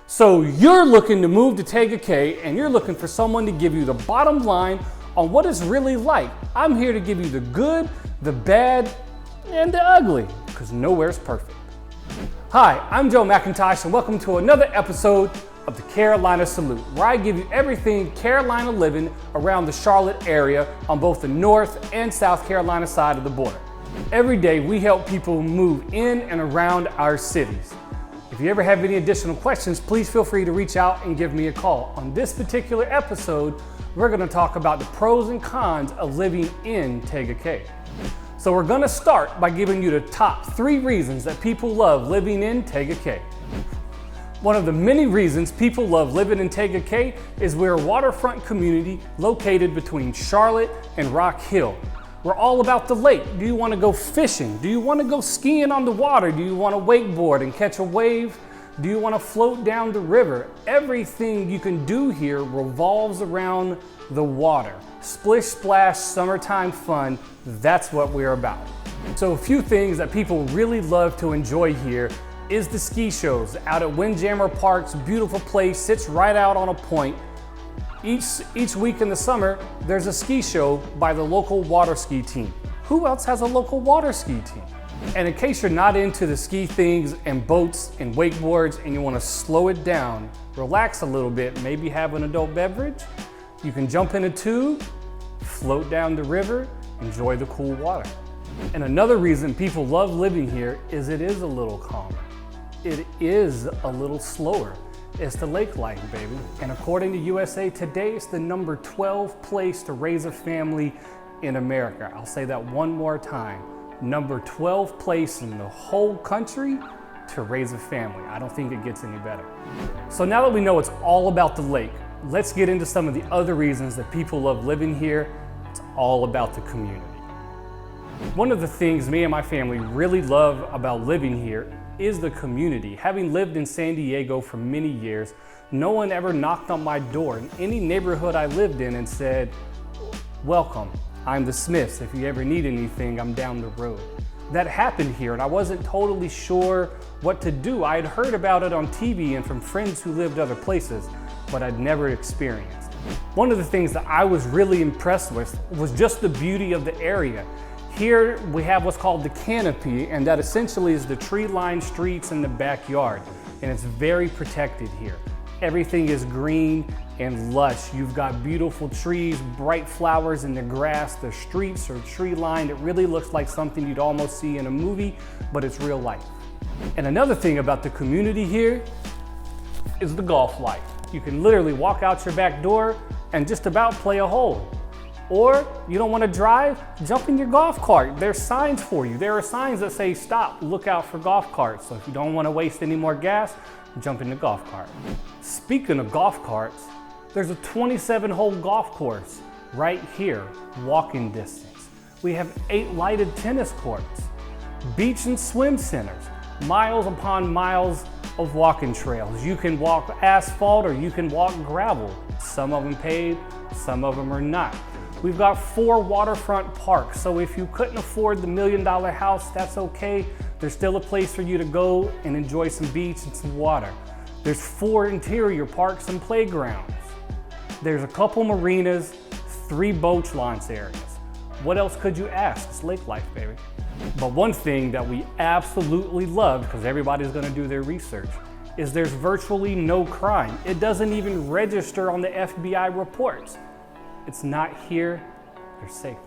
So you're looking to move to Tega Cay and you're looking for someone to give you the bottom line on what it's really like. I'm here to give you the good, the bad, and the ugly, because nowhere's perfect. Hi, I'm McIntosh and welcome to another episode of the Carolina Salute, where I give you everything Carolina living around the Charlotte area on both the North and South Carolina side of the border. Every day we help people move in and around our cities. If you ever have any additional questions, please feel free to reach out and give me a call. On this particular episode, we're going to talk about the pros and cons of living in Tega Cay. So we're going to start by giving you the top 3 reasons that people love living in Tega Cay. One of the many reasons people love living in Tega Cay is we're a waterfront community located between Charlotte and Rock Hill. We're all about the lake. Do you want to go fishing? Do you want to go skiing on the water? Do you want to wakeboard and catch a wave? Do you want to float down the river? Everything you can do here revolves around the water. Splish splash, summertime fun, that's what we're about. So a few things that people really love to enjoy here is the ski shows. Out at Windjammer Park's beautiful place, sits right out on a point. Each week in the summer, there's a ski show by the local water ski team. Who else has a local water ski team? And in case you're not into the ski things and boats and wakeboards and you want to slow it down, relax a little bit, maybe have an adult beverage, you can jump in a tube, float down the river, enjoy the cool water. And another reason people love living here is it is a little calmer. It is a little slower. It's the lake life, baby. And according to USA Today, it's the number 12 place to raise a family in America. I'll say that one more time. Number 12 place in the whole country to raise a family. I don't think it gets any better. So now that we know it's all about the lake, let's get into some of the other reasons that people love living here. It's all about the community. One of the things me and my family really love about living here is the community. Having lived in San Diego for many years, no one ever knocked on my door in any neighborhood I lived in and said, "Welcome, I'm the Smiths. If you ever need anything, I'm down the road." That happened here and I wasn't totally sure what to do. I had heard about it on TV and from friends who lived other places, but I'd never experienced. One of the things that I was really impressed with was just the beauty of the area. Here we have what's called the canopy, and that essentially is the tree-lined streets in the backyard, and it's very protected here. Everything is green and lush. You've got beautiful trees, bright flowers in the grass. The streets are tree-lined. It really looks like something you'd almost see in a movie, but it's real life. And another thing about the community here is the golf life. You can literally walk out your back door and just about play a hole. Or you don't want to drive, jump in your golf cart. There's signs for you. There are signs that say, "Stop, look out for golf carts." So if you don't want to waste any more gas, jump in the golf cart. Speaking of golf carts, there's a 27-hole golf course right here, walking distance. We have 8 lighted tennis courts, beach and swim centers, miles upon miles of walking trails. You can walk asphalt or you can walk gravel. Some of them paved, some of them are not. We've got 4 waterfront parks, so if you couldn't afford the $1 million house, that's okay. There's still a place for you to go and enjoy some beach and some water. There's 4 interior parks and playgrounds. There's a couple marinas, 3 boat launch areas. What else could you ask? It's lake life, baby. But one thing that we absolutely love, because everybody's gonna do their research, is there's virtually no crime. It doesn't even register on the FBI reports. It's not here, you're safe.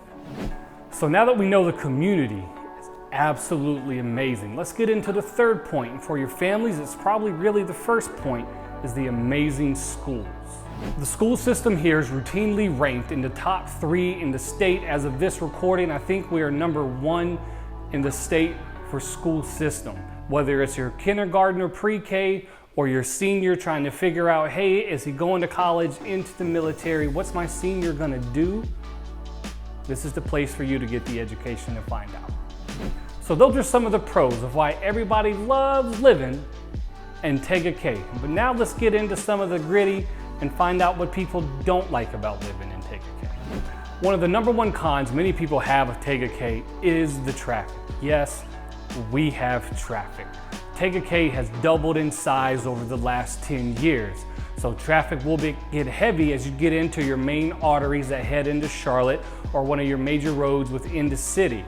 So now that we know the community is absolutely amazing, let's get into the third point. And for your families, it's probably really the first point, is the amazing schools. The school system here is routinely ranked in the top 3 in the state. As of this recording, I think we are number 1 in the state for school system. Whether it's your kindergarten or pre-K, or your senior trying to figure out, hey, is he going to college, into the military? What's my senior gonna do? This is the place for you to get the education to find out. So those are some of the pros of why everybody loves living in Tega Cay. But now let's get into some of the gritty and find out what people don't like about living in Tega Cay. One of the number 1 cons many people have of Tega Cay is the traffic. Yes, we have traffic. Tega Cay has doubled in size over the last 10 years. So traffic will get heavy as you get into your main arteries that head into Charlotte or one of your major roads within the city.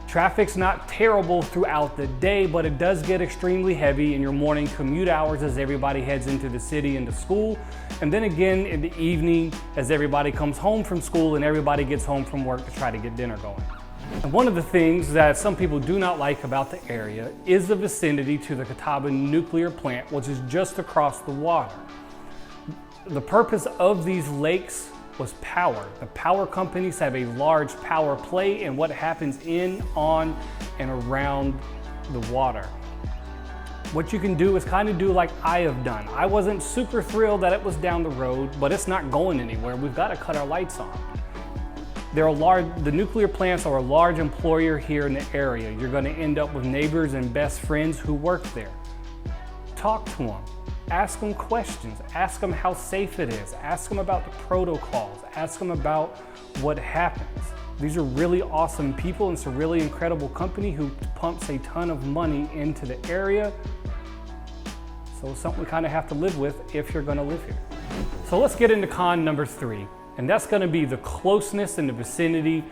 Traffic's not terrible throughout the day, but it does get extremely heavy in your morning commute hours as everybody heads into the city into school. And then again in the evening as everybody comes home from school and everybody gets home from work to try to get dinner going. And one of the things that some people do not like about the area is the vicinity to the Catawba nuclear plant, which is just across the water. The purpose of these lakes was power. The power companies have a large power play in what happens in, on, and around the water. What you can do is kind of do like I have done. I wasn't super thrilled that it was down the road, but it's not going anywhere. We've got to cut our lights on. The nuclear plants are a large employer here in the area. You're going to end up with neighbors and best friends who work there. Talk to them. Ask them questions. Ask them how safe it is. Ask them about the protocols. Ask them about what happens. These are really awesome people, and it's a really incredible company who pumps a ton of money into the area. So it's something we kind of have to live with if you're going to live here. So let's get into con number 3, and that's going to be the closeness and the vicinity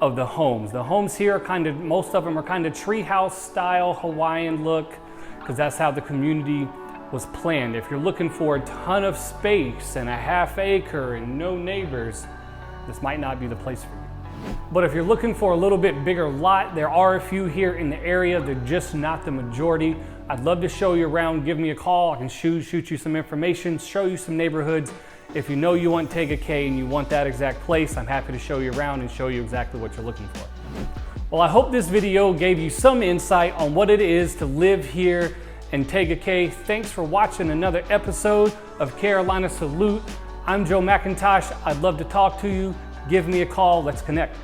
of the homes. The homes here are most of them are kind of treehouse style Hawaiian look, because that's how the community was planned. If you're looking for a ton of space and a half acre and no neighbors, this might not be the place for you. But if you're looking for a little bit bigger lot, there are a few here in the area. They're just not the majority. I'd love to show you around. Give me a call. I can shoot you some information, show you some neighborhoods. If you know you want Tega Cay and you want that exact place, I'm happy to show you around and show you exactly what you're looking for. Well, I hope this video gave you some insight on what it is to live here in Tega Cay. Thanks for watching another episode of Carolina Salute. I'm Joe McIntosh. I'd love to talk to you. Give me a call. Let's connect.